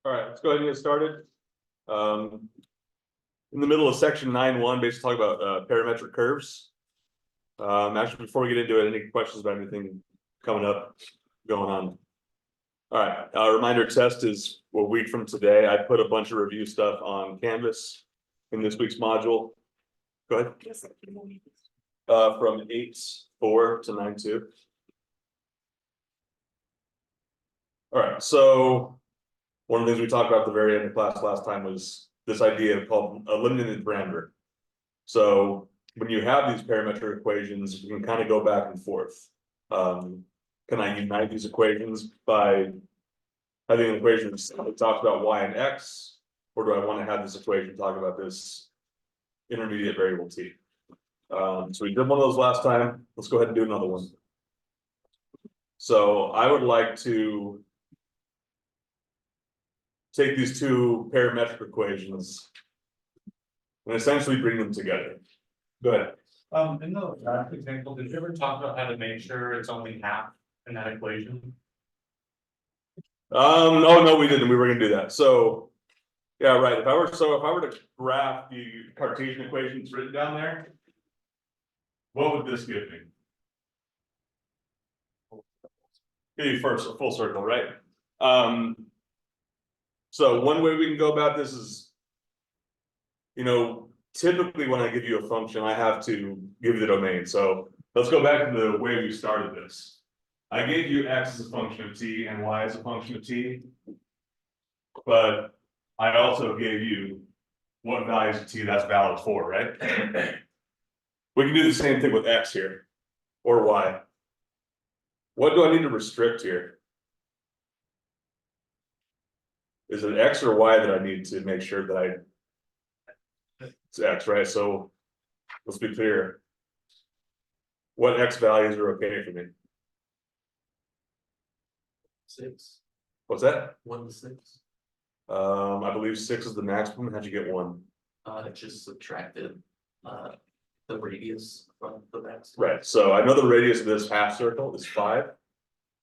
All right, let's go ahead and get started. In the middle of section 9.1, basically talk about parametric curves. Actually, before we get into it, any questions about anything coming up, going on? All right, our reminder test is a week from today. I put a bunch of review stuff on Canvas in this week's module. Go ahead. From 8.4 to 9.2. All right, so one of the things we talked about at the very end of class last time was this idea called a limited parameter. So when you have these parametric equations, you can kind of go back and forth. Can I unite these equations by having an equation that talks about y and x, or do I want to have this equation talk about this intermediate variable t? So we did one of those last time. Let's go ahead and do another one. So I would like to take these two parametric equations and essentially bring them together. Go ahead. In the last example, did you ever talk about how to make sure it's only half in that equation? Oh no, we didn't. We were gonna do that. So yeah, right. If I were to graph the Cartesian equations written down there, what would this give me? Give you first a full circle, right? So one way we can go about this is, typically when I give you a function, I have to give you the domain. So let's go back to the way we started this. I gave you x as a function of t and y as a function of t, but I also gave you what values of t that's valid for, right? We can do the same thing with x here, or y. What do I need to restrict here? Is it x or y that I need to make sure that it's x, right? So let's be clear. What x values are okay for me? 6. What's that? 1 to 6. I believe 6 is the maximum. How'd you get 1? I just subtracted the radius from the max. Right. So I know the radius of this half circle is 5.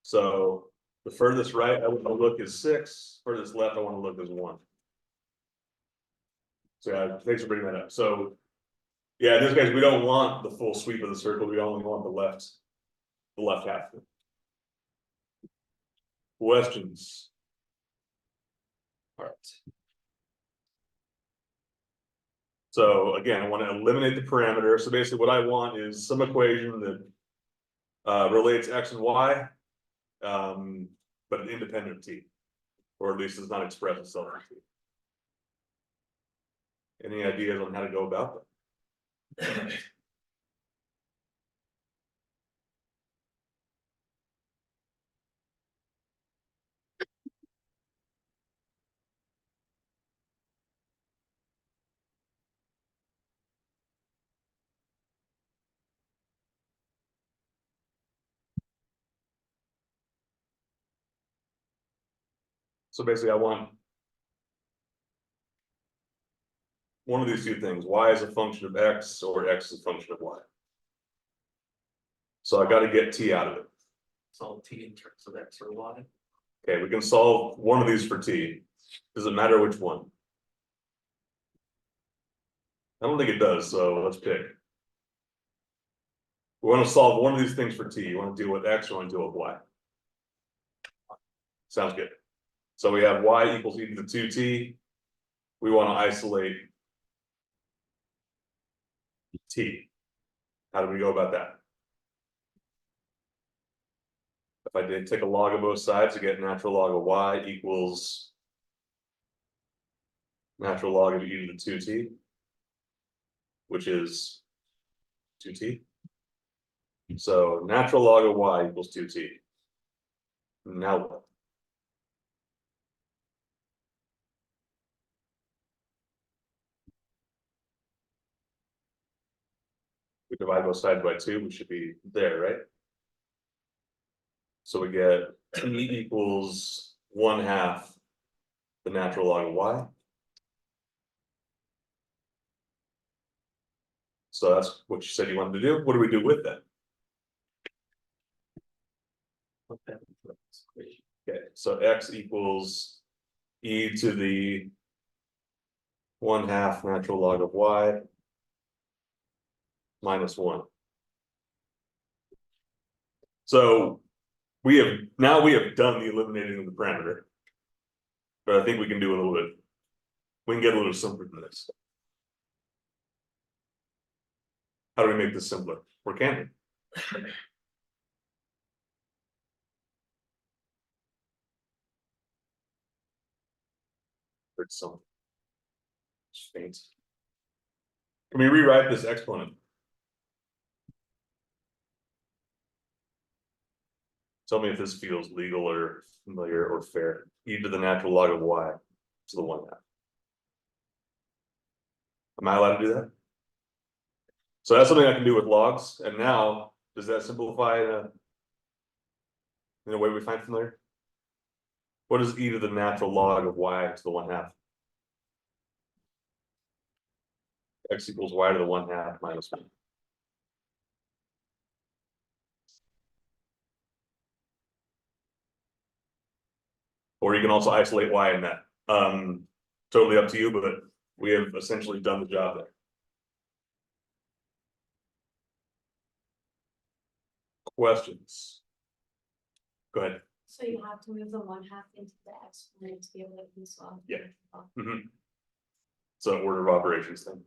So the furthest right I want to look is 6. Furthest left I want to look is 1. So yeah, thanks for bringing that up. So yeah, in this case, we don't want the full sweep of the circle. We only want the left half. Questions? All right. So again, I want to eliminate the parameter. So basically what I want is some equation that relates x and y, but independent of t, or at least does not express itself in t. Any ideas on how to go about that? So basically I want one of these two things. Y is a function of x, or x is a function of y. So I got to get t out of it. Solve t in terms of x or y. Okay, we can solve one of these for t. Does it matter which one? I don't think it does, so let's pick. We want to solve one of these things for t. You want to deal with x, or want to deal with y? Sounds good. So we have y equals e to the 2t. We want to isolate t. How do we go about that? If I did take a log of both sides, I get natural log of y equals natural log of e to the 2t, which is 2t. So natural log of y equals 2t. Now what? We divide both sides by 2, we should be there, right? So we get t equals 1/2 the natural log of y. So that's what you said you wanted to do. What do we do with that? Okay, so x equals e to the 1/2 natural log of y minus 1. So we have done the eliminating of the parameter, but I think we can do a little bit. We can get a little simpler than this. How do we make this simpler? Or can we? It's something. It's faint. Can we rewrite this exponent? Tell me if this feels legal or familiar or fair. E to the natural log of y to the 1/2. Am I allowed to do that? So that's something I can do with logs. And now, does that simplify in a way we find familiar? What is e to the natural log of y to the 1/2? X equals y to the 1/2 minus 1. Or you can also isolate y in that. Totally up to you, but we have essentially done the job there. Questions? Go ahead. So you have to move the 1/2 into the exponent to be able to use one. Yeah. So order of operations thing.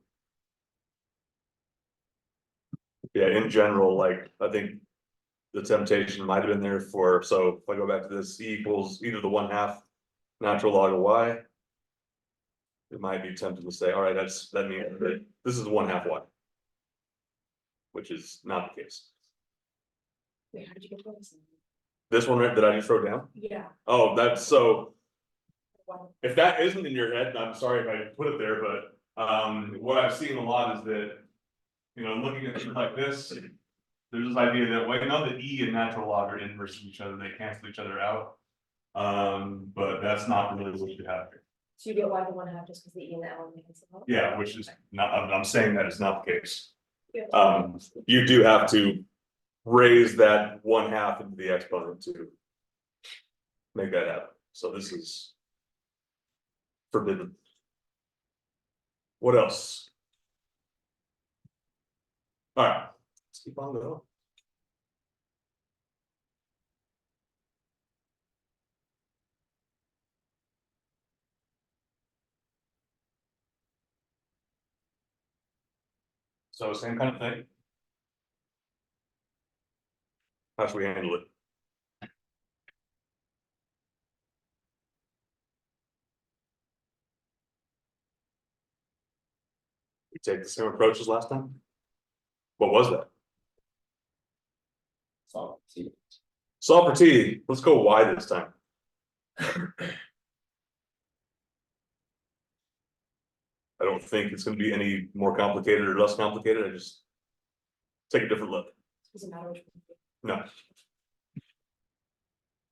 Yeah, in general, like I think the temptation might have been there for, so if I go back to this, e equals e to the 1/2 natural log of y. It might be tempted to say, all right, that means that this is 1/2 y. Which is not the case. Wait, how did you get this? This one right that I just wrote down? Yeah. Oh, that's so. If that isn't in your head, I'm sorry if I put it there, but what I've seen a lot is that, you know, looking at things like this, there's this idea that, well, you know, that e and natural log are inverse of each other, they cancel each other out. But that's not really what you have here. So you get y to 1/2 just because the e and the l cancel out? Yeah, which is not, I'm saying that is not the case. You do have to raise that 1/2 into the exponent to make that happen. So this is forbidden. What else? All right, let's keep on going. So same kind of thing. How should we handle it? We take the same approach as last time? What was that? Solve T. Solve for t. Let's go y this time. I don't think it's going to be any more complicated or less complicated. I just take a different look. Doesn't matter which one. No.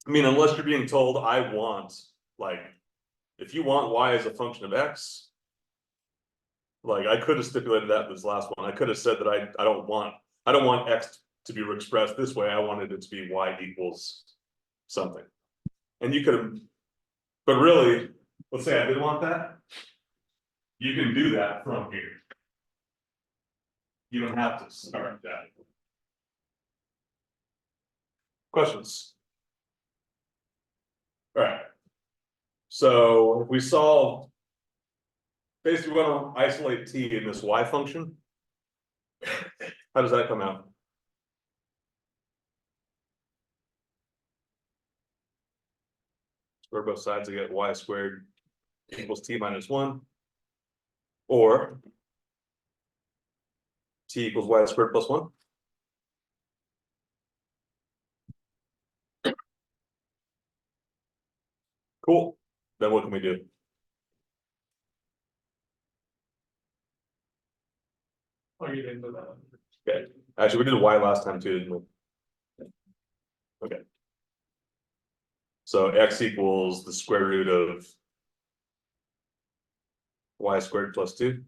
I mean, unless you're being told I want, like, if you want y as a function of x, like I could have stipulated that in this last one. I could have said that I don't want x to be expressed this way. I wanted it to be y equals something. And you could have, but really, let's say I did want that. You can do that from here. You don't have to start that. Questions? All right. So if we solve, basically we want to isolate t in this y function. How does that come out? Square both sides to get y squared equals t minus 1. Or t equals y squared plus 1. Cool. Then what can we do? Oh, you didn't do that. Okay. Actually, we did y last time too, didn't we? Okay. So x equals the square root of y squared plus 2.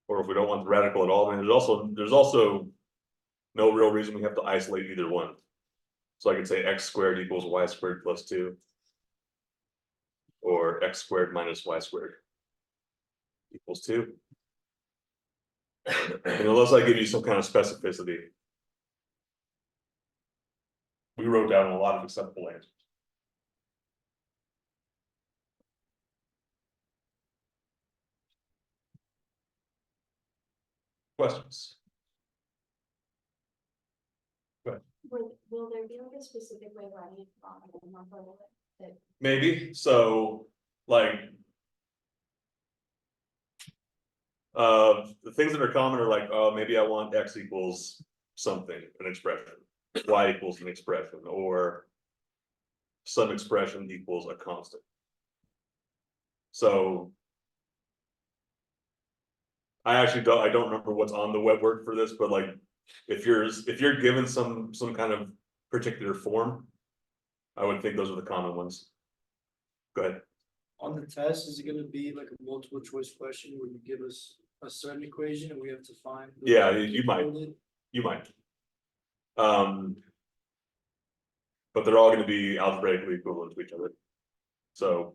Or if we don't want the radical at all, then there's also no real reason we have to isolate either one. So I could say x squared equals y squared plus 2. Or x squared minus y squared equals 2. And unless I give you some kind of specificity, we wrote down a lot of acceptable answers. Questions? Will there be like a specific way of writing it wrong and not for that? Maybe, so, like. The things that are common are like, oh, maybe I want x equals something, an expression, y equals an expression, or some expression equals a constant. So. I don't remember what's on the web work for this, but like, if you're given some kind of particular form, I would think those are the common ones. Go ahead. On the test, is it gonna be like a multiple choice question where you give us a certain equation and we have to find? Yeah, you might. But they're all going to be algebraically equivalent to each other. So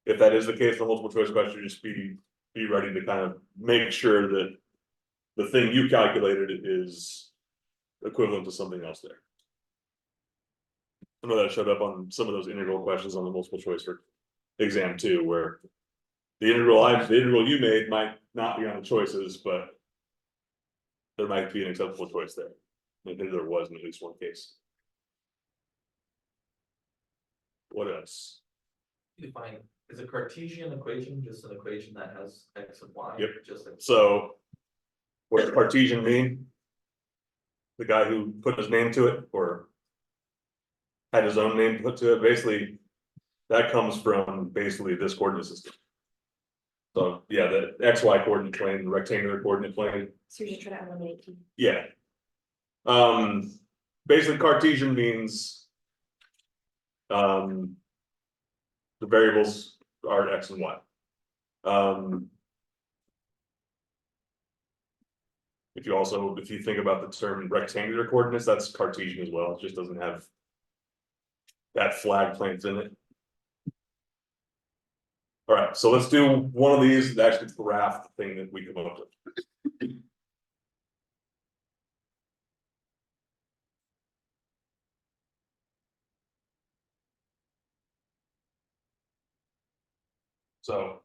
if that is the case, the multiple choice question, just be ready to kind of make sure that the thing you calculated is equivalent to something else there. I know that showed up on some of those integral questions on the multiple choice for exam 2, where the integral you made might not be on the choices, but there might be an acceptable choice there. Maybe there was in at least one case. What else? Define, is a Cartesian equation just an equation that has x and y? Yep. Just like. So what does Cartesian mean? The guy who put his name to it, or had his own name put to it, basically that comes from basically this coordinate system. So yeah, the XY coordinate plane, the rectangular coordinate plane. So you're just trying to eliminate T. Yeah. Basically Cartesian means the variables are x and y. If you think about the term rectangular coordinates, that's Cartesian as well. It just doesn't have that flag planted in it. All right, so let's do one of these and actually graph the thing that we come up with. So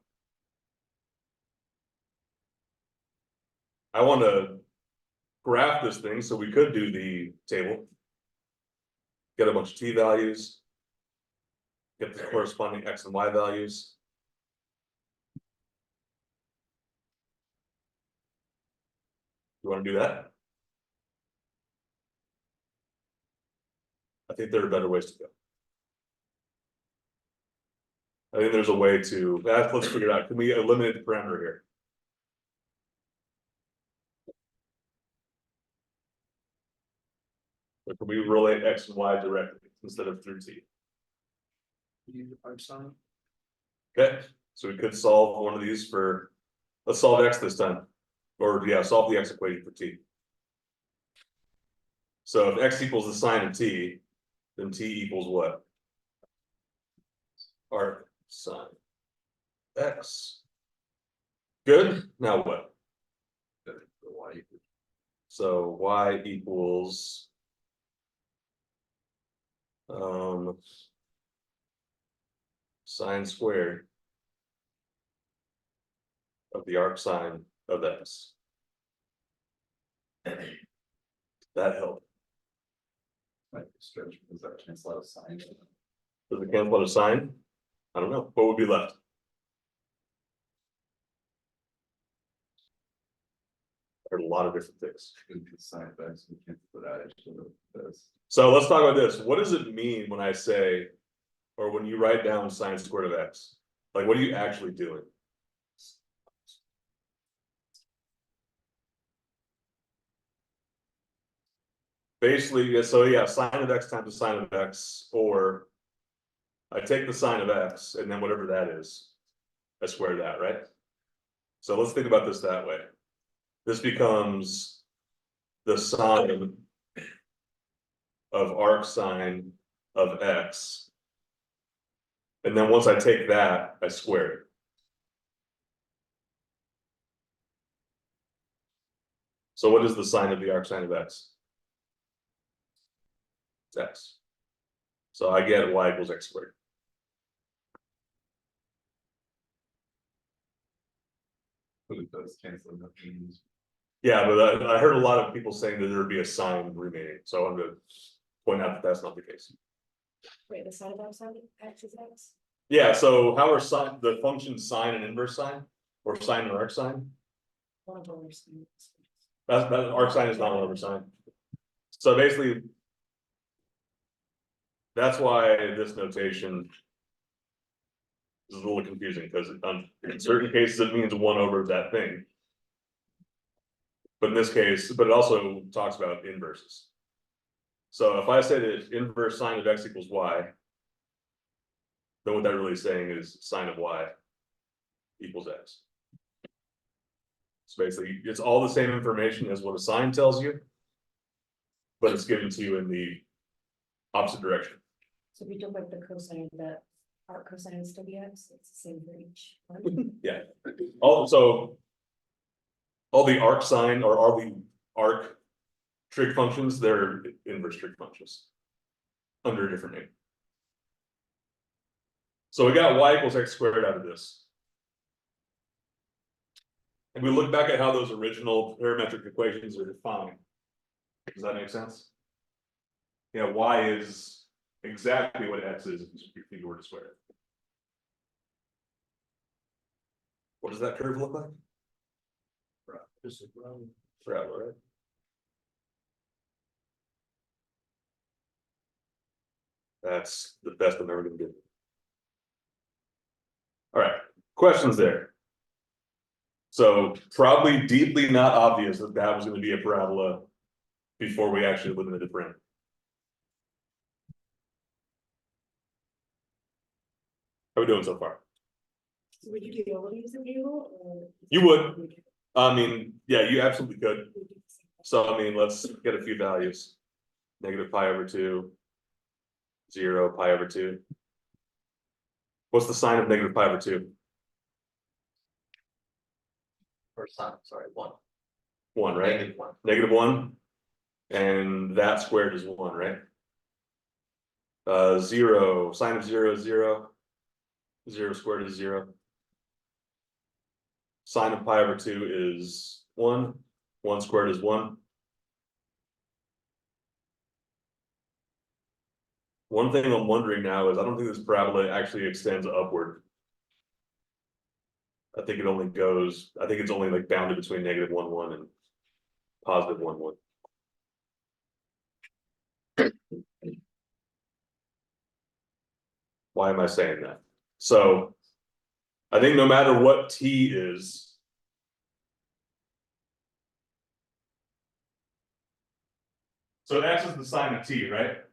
I want to graph this thing, so we could do the table, get a bunch of t values, get the corresponding x and y values. You want to do that? I think there are better ways to go. I think there's a way to, let's figure it out. Can we eliminate the parameter here? Or can we relate x and y directly instead of through t? Use the pipe sign. Okay, so we could solve one of these for, let's solve x this time. Or yeah, solve the x equation for t. So if x equals the sine of t, then t equals what? Arc sine x. Good, now what? So y equals sine squared of the arc sine of x. That helped. Like stretch, does that cancel out a sign? Does it cancel out a sine? I don't know. What would be left? There are a lot of different things. Sign x, we can't put out this. So let's talk about this. What does it mean when I say, or when you write down sine squared of x? Like, what are you actually doing? Basically, yeah, so yeah, sine of x times the sine of x, or I take the sine of x and then whatever that is, I square that, right? So let's think about this that way. this becomes the sine of arc sine of x. And then once I take that, I square it. So what is the sine of the arc sine of x? It's x. So I get y equals x squared. Yeah, but I heard a lot of people saying that there'd be a sine remaining, so I'm gonna point out that that's not the case. Wait, the side of x is x? Yeah, so how are sine, the function sine and inverse sine, or sine and arc sine? One of them are sine. That arc sine is not one over sine. So basically, that's why this notation is a little confusing, because in certain cases it means one over that thing. But in this case, but it also talks about inverses. So if I say that inverse sine of x equals y, then what that really is saying is sine of y equals x. So basically, it's all the same information as what a sine tells you, but it's given to you in the opposite direction. So if you took like the cosine of that, arc cosine is still be x, it's the same for each one. Yeah. Also, all the arc sine or all the arc trig functions, they're inverse trig functions under a different name. So we got y equals x squared out of this. And we look back at how those original parametric equations are defined. Does that make sense? Yeah, y is exactly what x is if you were to square it. What does that curve look like? Parabola, right? That's the best I'm ever gonna do. All right, questions there. So probably deeply not obvious that that was gonna be a parabola before we actually limited the parameter. How are we doing so far? So would you be able to use a table or? You would. I mean, yeah, you absolutely could. So I mean, let's get a few values. Negative pi over 2, 0, pi over 2. What's the sign of negative pi over 2? Or sine, sorry, 1. 1, right? -1. Negative 1. And that squared is 1, right? 0, sine of 0 is 0. 0 squared is 0. Sine of pi over 2 is 1. 1 squared is 1. One thing I'm wondering now is I don't think this parabola actually extends upward. I think it only goes, I think it's only like bounded between negative 1, 1 and positive 1, 1. Why am I saying that? So I think no matter what t is, so x is the sine of t, right?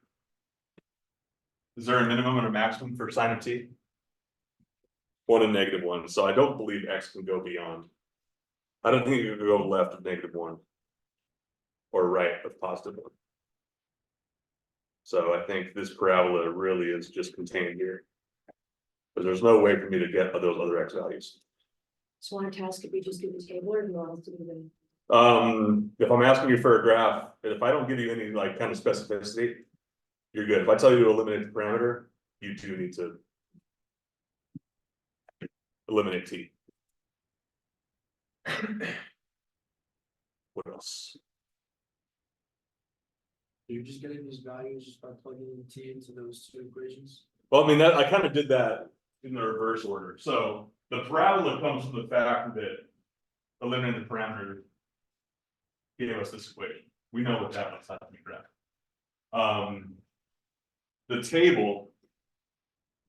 Is there a minimum and a maximum for sine of t? 1 and negative 1. So I don't believe x can go beyond. I don't think it can go left of negative 1 or right of positive 1. So I think this parabola really is just contained here. But there's no way for me to get those other x values. So on a task, if we just do the table or do you want us to do the? If I'm asking you for a graph, if I don't give you any like kind of specificity, you're good. If I tell you to eliminate the parameter, you do need to eliminate t. What else? You're just getting these values just by plugging in t into those two equations. Well, I mean, that I kind of did that in the reverse order. So the parabola comes from the fact that eliminating the parameter gave us this equation. We know what that looks like to be graphed. The table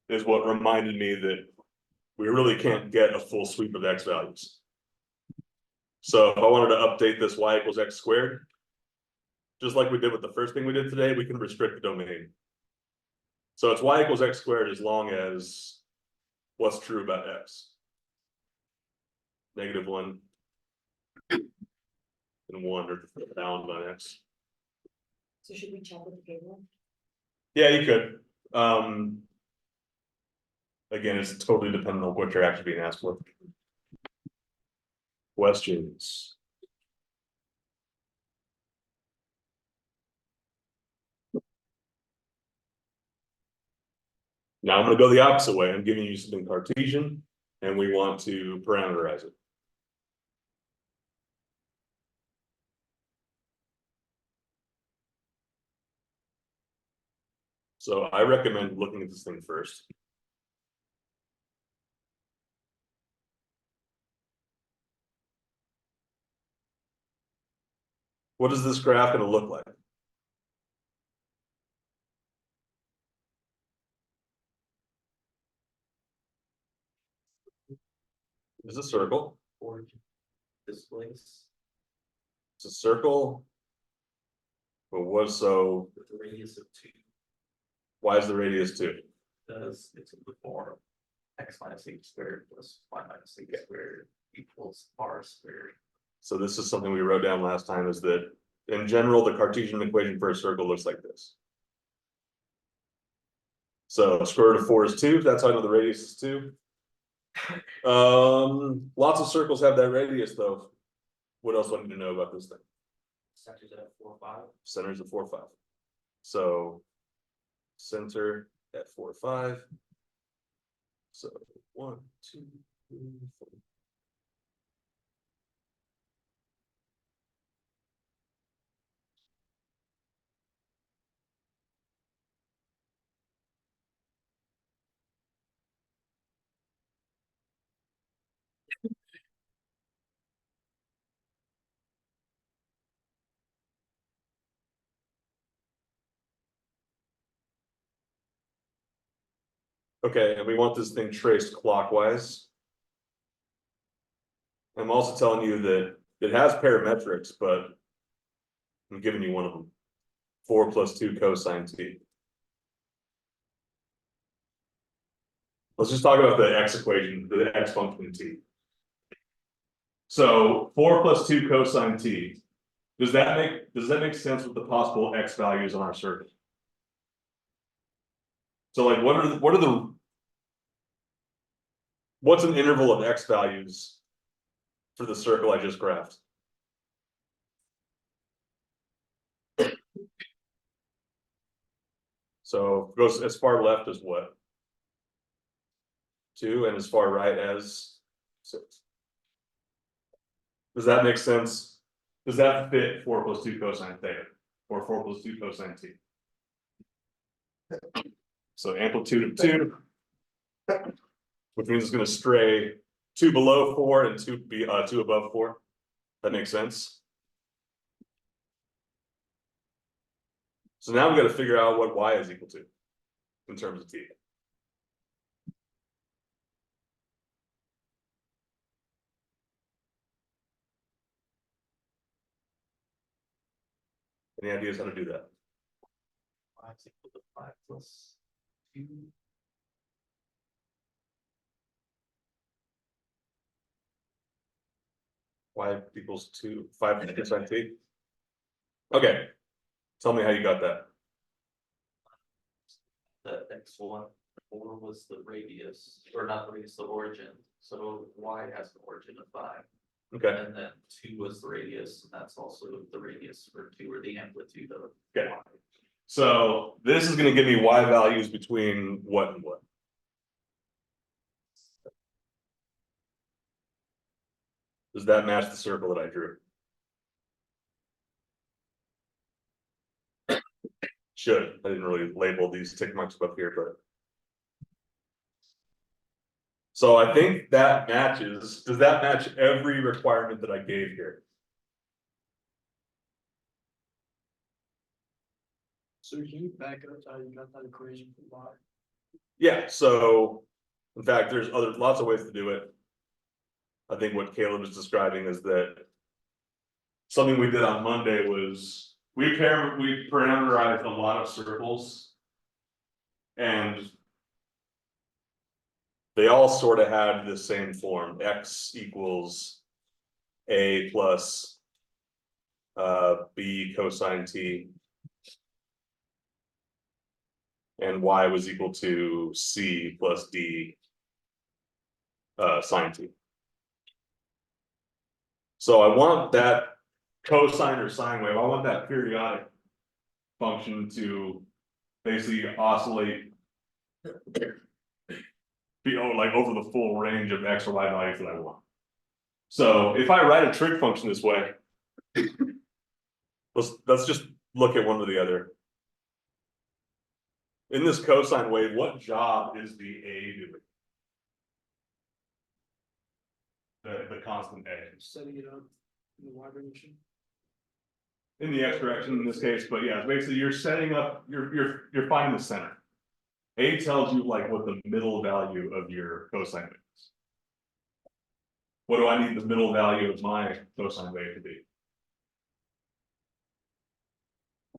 is what reminded me that we really can't get a full sweep of x values. So if I wanted to update this y equals x squared, just like we did with the first thing we did today, we can restrict the domain. So it's y equals x squared as long as what's true about x. -1, and 1 are bound by X. So should we check with the gateway? Yeah, you could. Again, it's totally dependent on what you're actually being asked for. Questions? Now I'm gonna go the opposite way. I'm giving you something Cartesian, and we want to parameterize it. So I recommend looking at this thing first. What is this graph gonna look like? It's a circle. Origin displays It's a circle. But what, so with the radius of 2, why is the radius 2? because it's in the form x minus h squared plus y minus h squared equals r squared. So this is something we wrote down last time, is that in general, the Cartesian equation for a circle looks like this. So square root of 4 is 2, that's how I know the radius is 2. Lots of circles have that radius though. What else do I need to know about this thing? Centers at 4, 5. Center's at 4, 5. So center at 4, 5. So 1, 2, 3, 4. Okay, and we want this thing traced clockwise. I'm also telling you that it has parametrics, but I'm giving you one of them. 4 plus 2 cosine t. Let's just talk about the x equation, the x function t. So 4 plus 2 cosine t. Does that make sense with the possible x values on our circle? So like what's an interval of x values for the circle I just graphed? So goes as far left as what? 2, and as far right as 6. Does that make sense? Does that fit 4 plus 2 cosine theta or 4 plus 2 cosine t? So amplitude of 2, which means it's going to stray 2 below 4 and 2 above 4. That makes sense. So now we got to figure out what y is equal to in terms of t. Any ideas how to do that? Y is equal to 5 plus 2. Y equals 5 cosine t. Okay, tell me how you got that. The x1, 4 was the radius, or not the radius, the origin. So y has an origin of 5. Okay, And then 2 was the radius, and that's also the radius for 2, or the amplitude of Okay. y. so this is going to give me y values between what and what? Does that match the circle that I drew? Should. I didn't really label these tick marks up here, but. So I think that matches. Does that match every requirement that I gave here? So can you back up to how you got that equation for y? Yeah, so in fact, there's lots of ways to do it. I think what Caleb is describing is that something we did on Monday was we parameterized a lot of circles, and they all sort of had the same form. X equals a plus B cosine T. And Y was equal to C plus D sine T. So I want that cosine or sine wave, I want that periodic function to basically oscillate like over the full range of X or Y values that I want. So if I write a trig function this way, let's just look at one or the other. In this cosine wave, what job is the A doing? The constant A. Setting it up in the Y direction. In the X direction in this case, but yeah, basically you're setting up, you're finding the center. A tells you like what the middle value of your cosine wave is. What do I need the middle value of my cosine wave to be?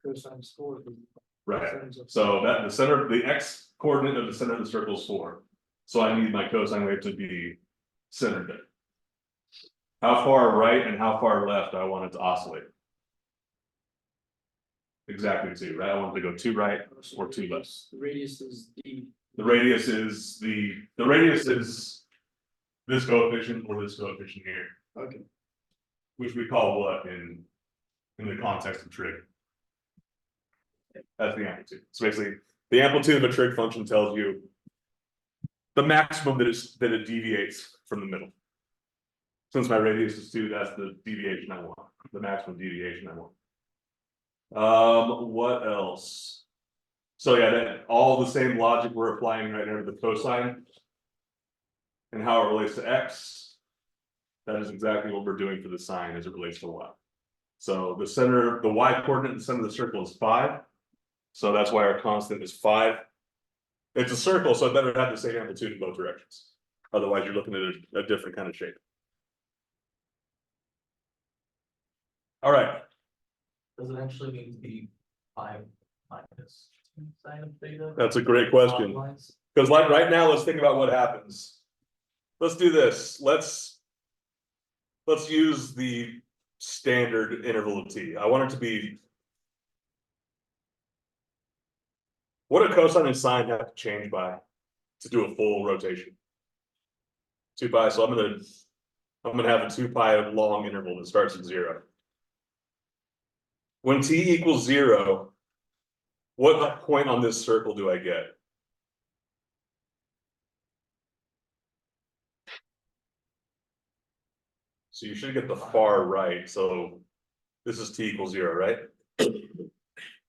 Cosine score. Right, so that the center, the X coordinate of the center of the circle is 4. So I need my cosine wave to be centered there. How far right and how far left do I want it to oscillate? Exactly 2, right? I want it to go 2 right or 2 left. The radius is D. The radius is the radius is this coefficient or this coefficient here, Okay. which we call what in the context of trig? That's the amplitude. So basically, the amplitude of a trig function tells you the maximum that it deviates from the middle. Since my radius is 2, that's the deviation I want, the maximum deviation I want. What else? So yeah, that all the same logic we're applying right now to the cosine and how it relates to X. That is exactly what we're doing for the sine as it relates to Y. So the center, the Y coordinate in the center of the circle is 5. So that's why our constant is 5. It's a circle, so it better have the same amplitude in both directions. Otherwise, you're looking at a different kind of shape. All right. Does it actually need to be 5 minus 2 sine of theta? That's a great question. Because like right now, let's think about what happens. Let's do this. Let's use the standard interval of t. I want it to be. What do cosine and sine have to change by to do a full rotation? 2 pi. So I'm gonna have a 2 pi long interval that starts at 0. When t equals 0, what point on this circle do I get? So you should get the far right. So this is t equals 0, right?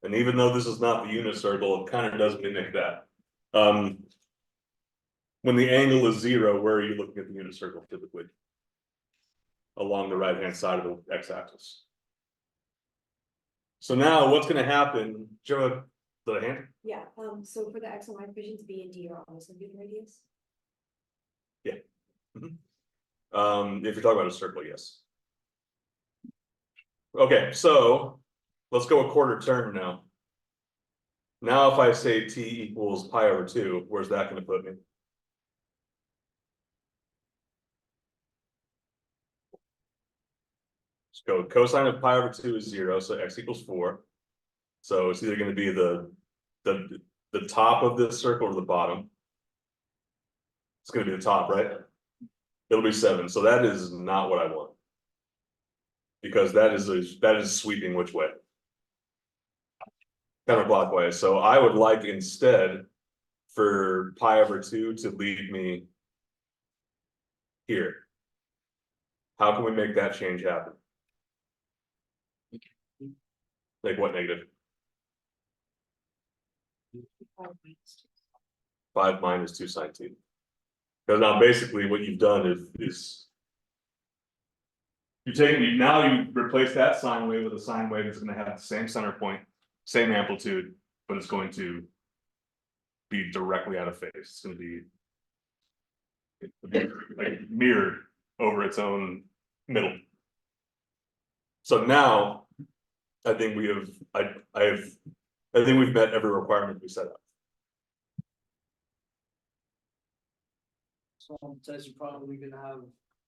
And even though this is not the unit circle, it kind of does mimic that. When the angle is 0, where are you looking at the unit circle typically? Along the right-hand side of the x-axis. So now what's going to happen? Do you have the hand? Yeah, so for the X and Y coefficients, B and D are always gonna be the radius. If you're talking about a circle, yes. Okay, so let's go a quarter term now. Now, if I say t equals pi over 2, where's that going to put me? Let's go cosine of pi over 2 is 0, so x equals 4. So it's either going to be the top of this circle or the bottom. It's going to be the top, right? It'll be 7. So that is not what I want. Because that is sweeping which way? Counterclockwise. So I would like instead for pi over 2 to lead me here. How can we make that change happen? Like what negative? 5 minus 2 sine t. Because now basically what you've done is now you replace that sine wave with a sine wave that's going to have the same center point, same amplitude, but it's going to be directly out of phase. It's going to be like mirrored over its own middle. So now I think we have I think we've met every requirement we set up. So on the test, you're probably gonna have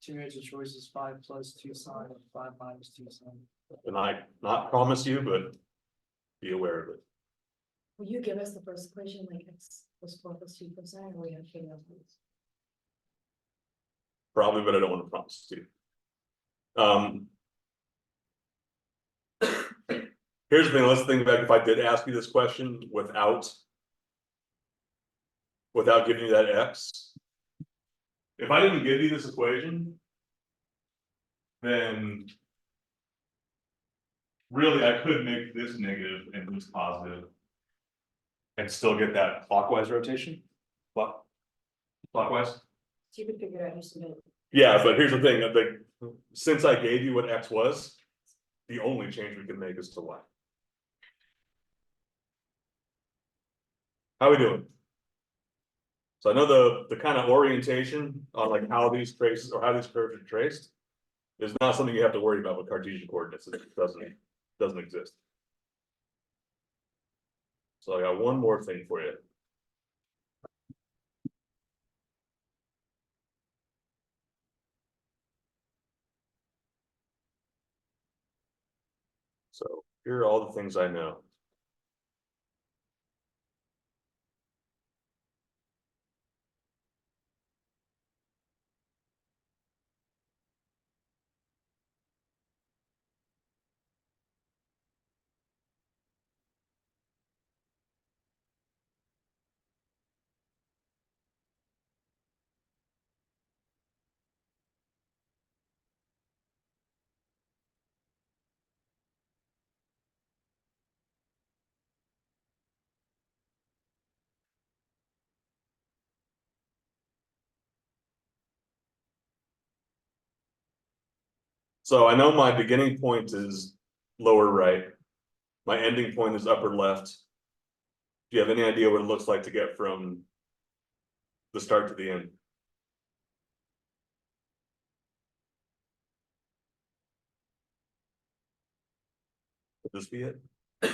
2 answer choices, 5 plus 2 sine, 5 minus 2 sine. And I not promise you, but be aware of it. Will you give us the first equation, like x plus 4 plus 2 or we have to figure out this? Probably, but I don't want to promise to. Here's the thing, let's think back, if I did ask you this question without giving you that x. If I didn't give you this equation, then really I could make this negative and this positive and still get that clockwise rotation. Clockwise? So you could figure it out just a bit. Yeah, but here's the thing, like, since I gave you what x was, the only change we can make is to y. How we doing? So I know the kind of orientation on like how these traces or how these curves are traced is not something you have to worry about with Cartesian coordinates. It doesn't exist. So I got one more thing for you. So here are all the things I know. So I know my beginning point is lower right. My ending point is upper left. Do you have any idea what it looks like to get from the start to the end? Would this be it? I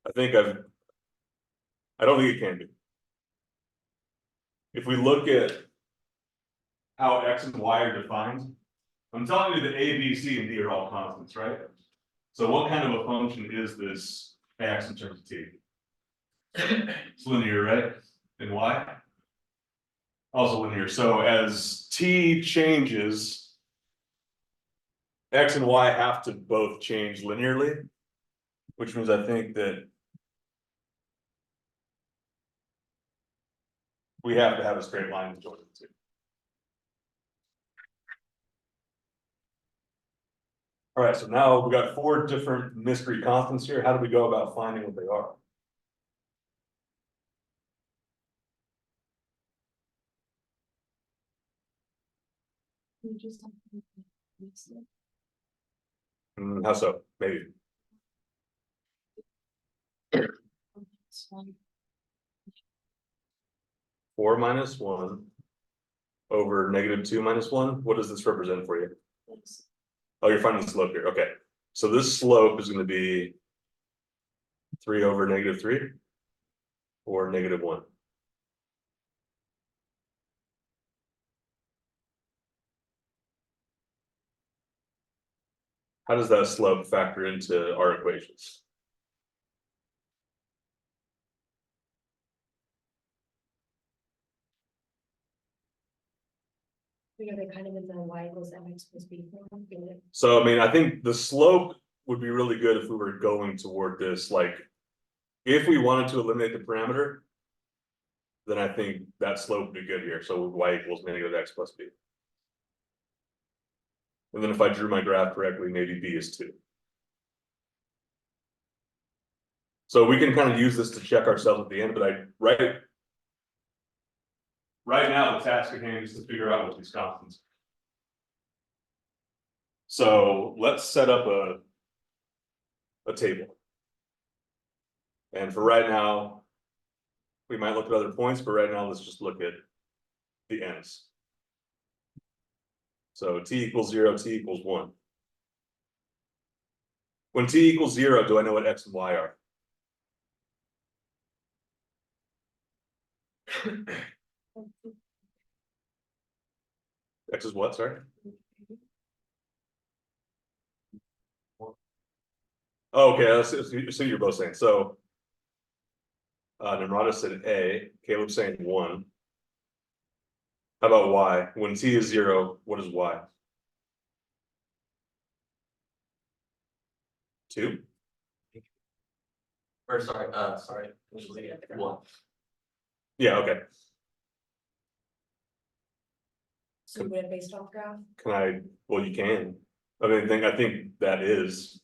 don't think it can be. If we look at how x and y are defined, I'm telling you that a, b, c, and d are all constants, right? So what kind of a function is this x in terms of t? It's linear, right? And y? Also linear. So as t changes, x and y have to both change linearly, which means I think that we have to have a straight line between the two. All right, so now we got 4 different mystery constants here. How do we go about finding what they are? You just have to mix it. How so? Maybe. It's fine. 4 minus 1 over -2 minus 1. What does this represent for you? Thanks. Oh, you're finding the slope here. Okay. So this slope is going to be 3 over -3 or -1. How does that slope factor into our equations? Because they kind of in the y equals mx plus b form. So, I mean, I think the slope would be really good if we were going toward this, like, if we wanted to eliminate the parameter, then I think that slope would be good here. So y equals -x plus b. And then if I drew my graph correctly, maybe b is 2. So we can kind of use this to check ourselves at the end, but right now the task at hand is to figure out what these constants are. So let's set up a table. And for right now, we might look at other points, but right now let's just look at the ends. So t equals 0, t equals 1. When t equals 0, do I know what x and y are? X is what, sorry? Oh, okay, so you're both saying, so. Namrata said A, Caleb's saying 1. How about Y? When T is 0, what is Y? 2? Or sorry, usually 1. Yeah, okay. So we're based off graph, Can I, well, you can. I think that is.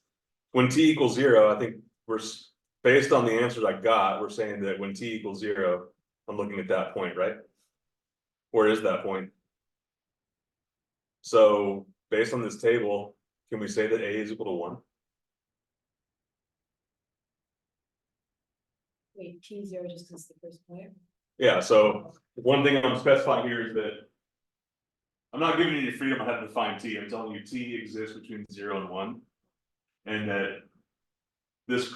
When T equals 0, I think based on the answers I got, we're saying that when T equals 0, I'm looking at that point, right? Where is that point? So based on this table, can we say that A is equal to 1? wait, T zero just is the first point. Yeah, so one thing I'm specifying here is that I'm not giving you any freedom on how to define T. I'm telling you T exists between 0 and 1. And that this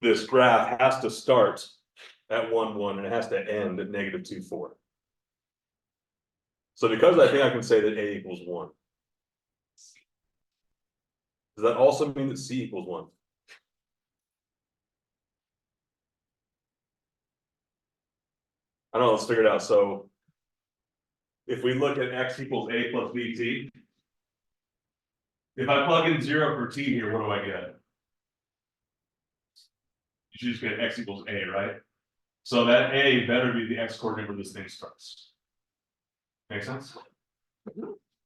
this graph has to start at 1, 1, and it has to end at -2, 4. So because I think I can say that A equals 1. Does that also mean that C equals 1? I don't know, let's figure it out. So if we look at X equals A plus BT, if I plug in 0 for T here, what do I get? You should just get X equals A, right? So that A better be the X coordinate where this thing starts. Make sense?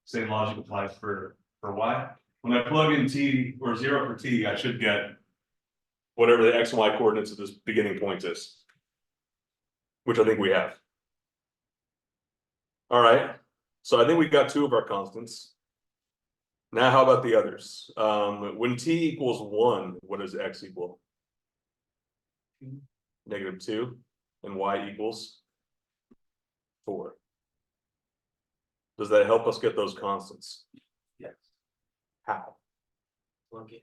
Same logic applies for Y. When I plug in T or 0 for T, I should get whatever the X and Y coordinates of this beginning point is, which I think we have. All right, so I think we got 2 of our constants. Now, how about the others? When T equals 1, what does X equal? -2, and Y equals 4. Does that help us get those constants? Yes. How? Plug in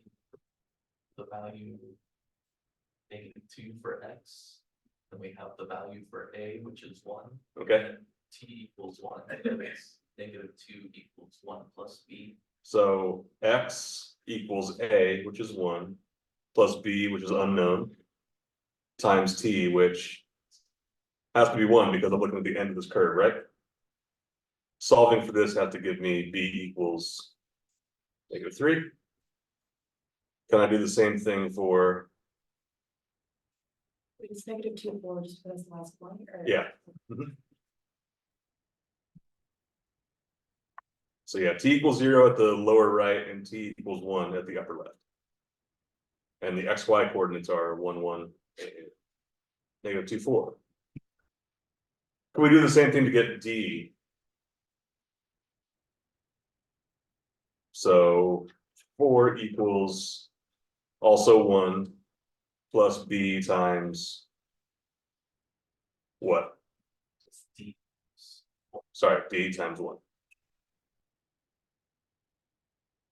the value -2 for X. Then we have the value for A, which is 1. Okay. And T equals 1. And it's -2 equals 1 plus B. So X equals A, which is 1, plus B, which is unknown, times T, which has to be 1 because I'm looking at the end of this curve, right? Solving for this has to give me B equals -3. Can I do the same thing for, Wait, it's -2, 4, just put as the last one, or? yeah. Mhm. So yeah, T equals 0 at the lower right and T equals 1 at the upper left. And the XY coordinates are 1, 1, -2, 4. Can we do the same thing to get D? So 4 equals also 1 plus B times what? D. Sorry, D times 1.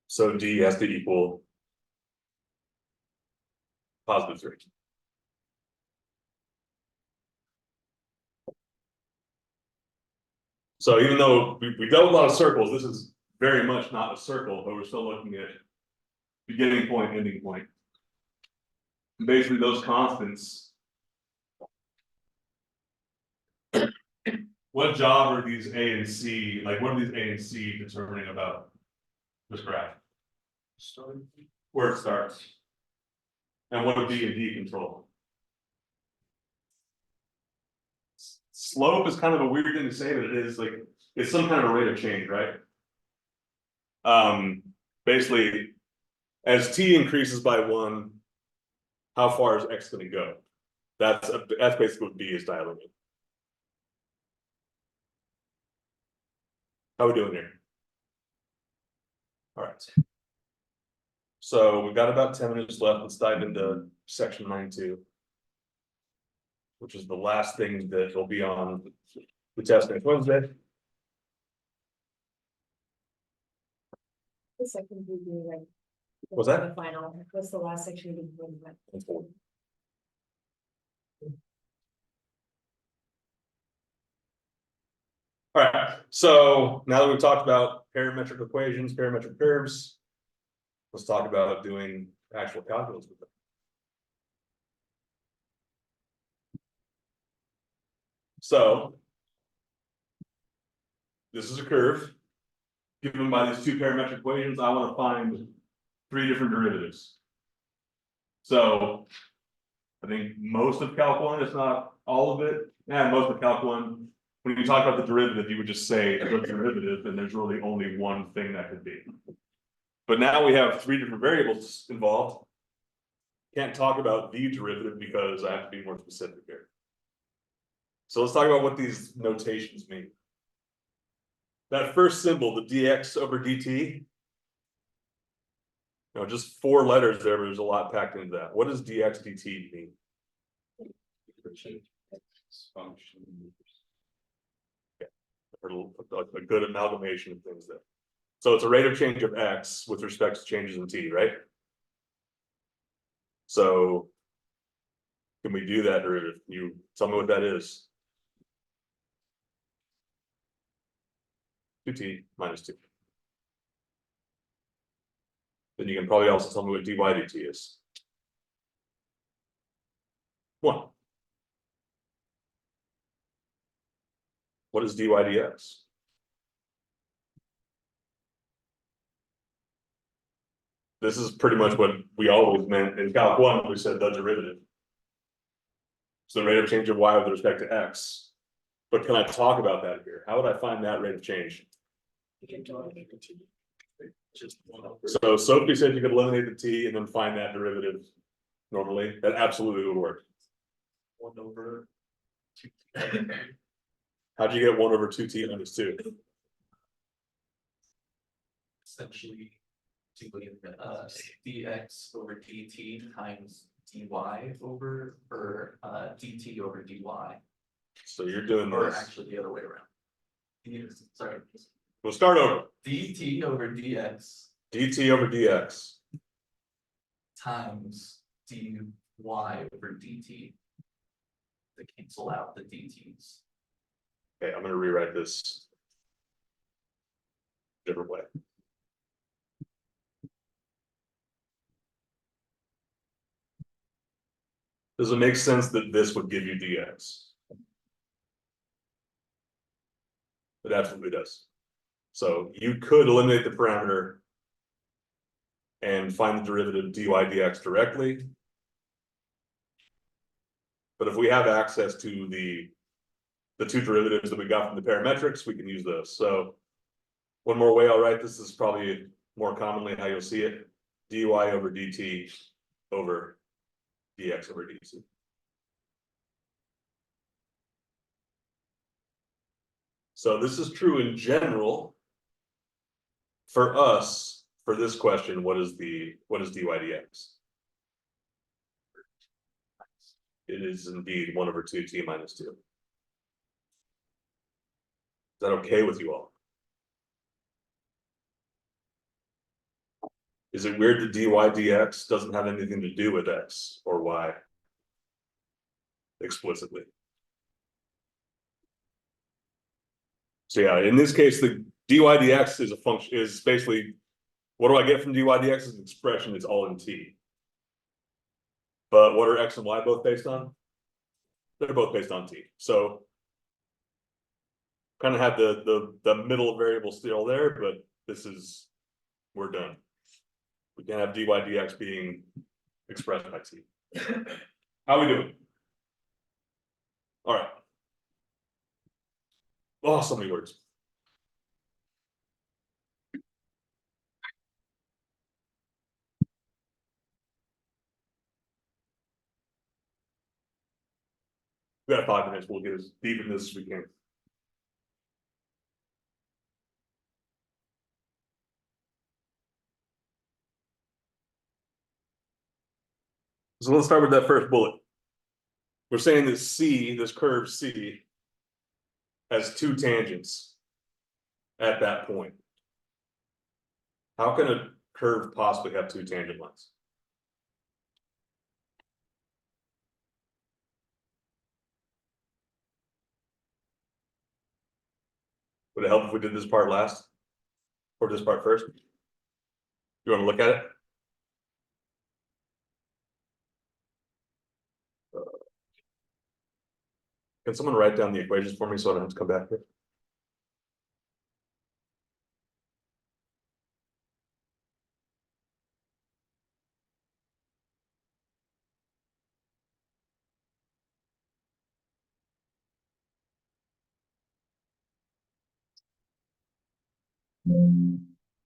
So D has to equal +3. So even though we dealt with a lot of circles, this is very much not a circle, but we're still looking at beginning point, ending point. And basically those constants. What job are these A and C, like what are these A and C determining about this graph? Where it starts. And what would B and D control? Slope is kind of a weird thing to say, but it is like, it's some kind of rate of change, right? Basically, as T increases by 1, how far is X gonna go? That's basically what B is dialing in. How are we doing here? All right. So we've got about 10 minutes left. Let's dive into section 9.2, which is the last thing that will be on the test next Wednesday. The second would be like. What's that? The final, what's the last section we did? All right, so now that we've talked about parametric equations, parametric curves, let's talk about doing actual calculus with them. So this is a curve given by these two parametric equations. I want to find three different derivatives. So I think most of Calc 1, if not all of it, and most of Calc 1, when you talk about the derivative, you would just say the derivative, and there's really only one thing that could be. But now we have three different variables involved. Can't talk about the derivative because I have to be more specific here. So let's talk about what these notations mean. That first symbol, the dx over dt, just 4 letters there, but there's a lot packed into that. What does dx dt mean? Function. A good amalgamation of things there. So it's a rate of change of x with respect to changes in t, right? So can we do that derivative? Can you tell me what that is? 2t minus 2. Then you can probably also tell me what dy dt is. 1. What is dy dx? This is pretty much what we always meant in Calc 1 when we said the derivative. So the rate of change of y with respect to x. But can I talk about that here? How would I find that rate of change? So Sophie said you could eliminate the t and then find that derivative normally. That absolutely would work. 1 over 2. How'd you get 1 over 2t minus 2? Essentially doing dx over dt times dy over, or dt over dy, So you're doing or this. actually the other way around. Sorry, We'll start over. dt over dx dt over dx. times dy over dt. To cancel out the dt's. Okay, I'm gonna rewrite this a different way. Does it make sense that this would give you dx? It absolutely does. So you could eliminate the parameter and find the derivative dy dx directly. But if we have access to the two derivatives that we got from the parametrics, we can use those. So one more way I'll write this is probably more commonly how you'll see it. Dy over dt over dx over dt. So this is true in general. For us, for this question, what is dy dx? It is indeed 1 over 2t minus 2. Is that okay with you all? Is it weird that dy dx doesn't have anything to do with x or y explicitly? So yeah, in this case, the dy dx is a function, is basically, what do I get from dy dx as an expression? It's all in t. But what are x and y both based on? They're both based on t. So kind of have the middle variable still there, but this is, we're done. We can't have dy dx being expressed by t. How are we doing? All right. Oh, so many words. We got 5 minutes. We'll get as deep in this as we can. So let's start with that first bullet. We're saying that C, this curve C, has 2 tangents at that point. How can a curve possibly have 2 tangent lines? Would it help if we did this part last? Or this part first? You wanna look at it? Can someone write down the equations for me so I don't have to come back here?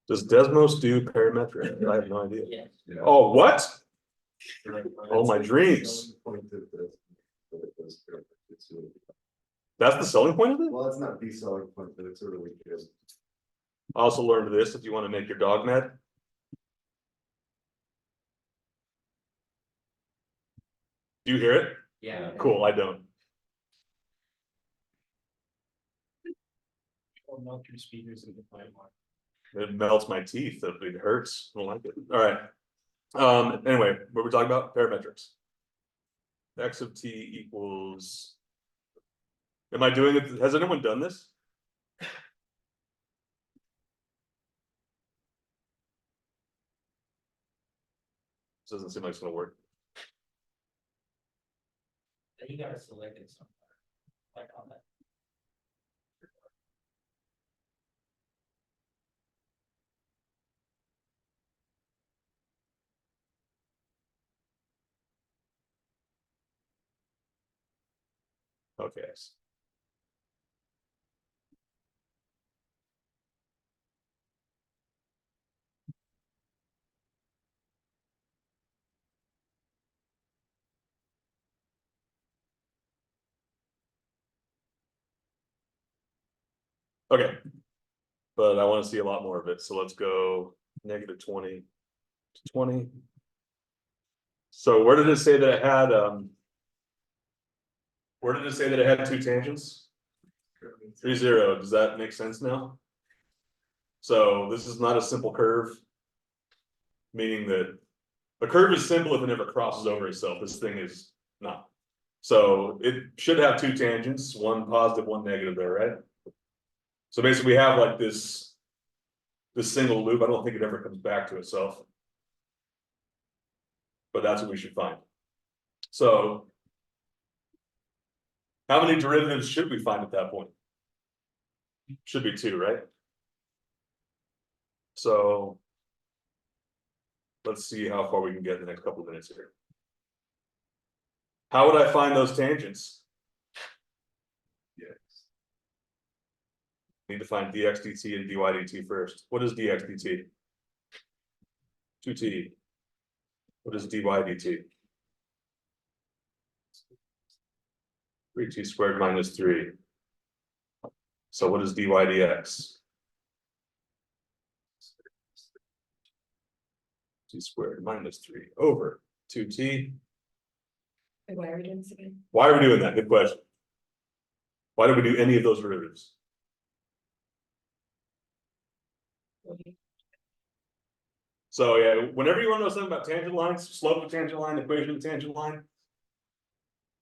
Does Desmos do parametric? I have no idea. Yeah. Oh, what? Oh, my dreams. That's the selling point of it? Well, it's not the selling point, but it's really good. I also learned this if you want to make your dog mad. Do you hear it? Yeah. Cool, I don't. Or melt your speakers into plant more. It melts my teeth. It hurts. I don't like it. All right. Anyway, what we're talking about? Parametrics. X of t equals. Am I doing it? Has anyone done this? This doesn't seem like it's gonna work. You gotta select it somewhere. Like on that. Okay. Okay. But I want to see a lot more of it. So let's go -20 to 20. So where did it say that it had where did it say that it had two tangents? 3, 0. Does that make sense now? So this is not a simple curve. Meaning that a curve is simple if it never crosses over itself. This thing is not. So it should have two tangents, one positive, one negative there, right? So basically we have like this single loop. I don't think it ever comes back to itself. But that's what we should find. So how many derivatives should we find at that point? Should be 2, right? So let's see how far we can get in the next couple of minutes here. How would I find those tangents? Yes. Need to find dx dt and dy dt first. What is dx dt? 2t. What is dy dt? 3t squared minus 3. So what is dy dx? T squared minus 3 over 2t. Wait, why are we doing this again? Why are we doing that? Good question. Why do we do any of those derivatives? So yeah, whenever you want to know something about tangent lines, slope of tangent line, equation of tangent line,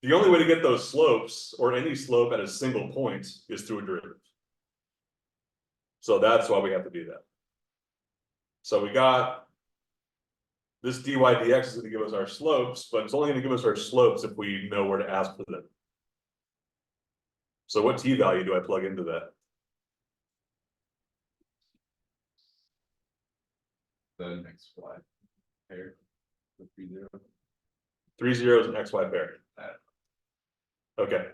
the only way to get those slopes or any slope at a single point is through a derivative. So that's why we have to do that. So we got this dy dx is going to give us our slopes, but it's only going to give us our slopes if we know where to ask for them. So what t value do I plug into that? The next slide. Here. 3, 0. 3 zeros and xy pair. Okay.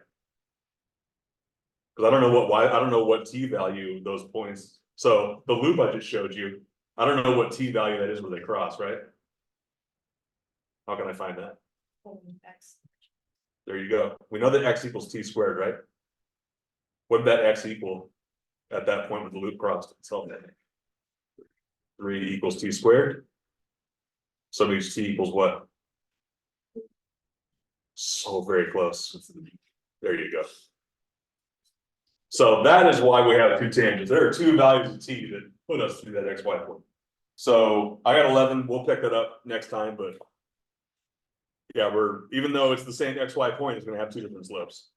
Because I don't know what t value those points. So the loop I just showed you, I don't know what t value that is where they cross, right? How can I find that? X. There you go. We know that x equals t squared, right? What did that x equal at that point when the loop crossed itself? 3 equals t squared. So it means t equals what? So very close. There you go. So that is why we have two tangents. There are two values of t that put us through that xy point. So I got 11. We'll pick that up next time, but yeah, even though it's the same xy point, it's going to have two different slopes.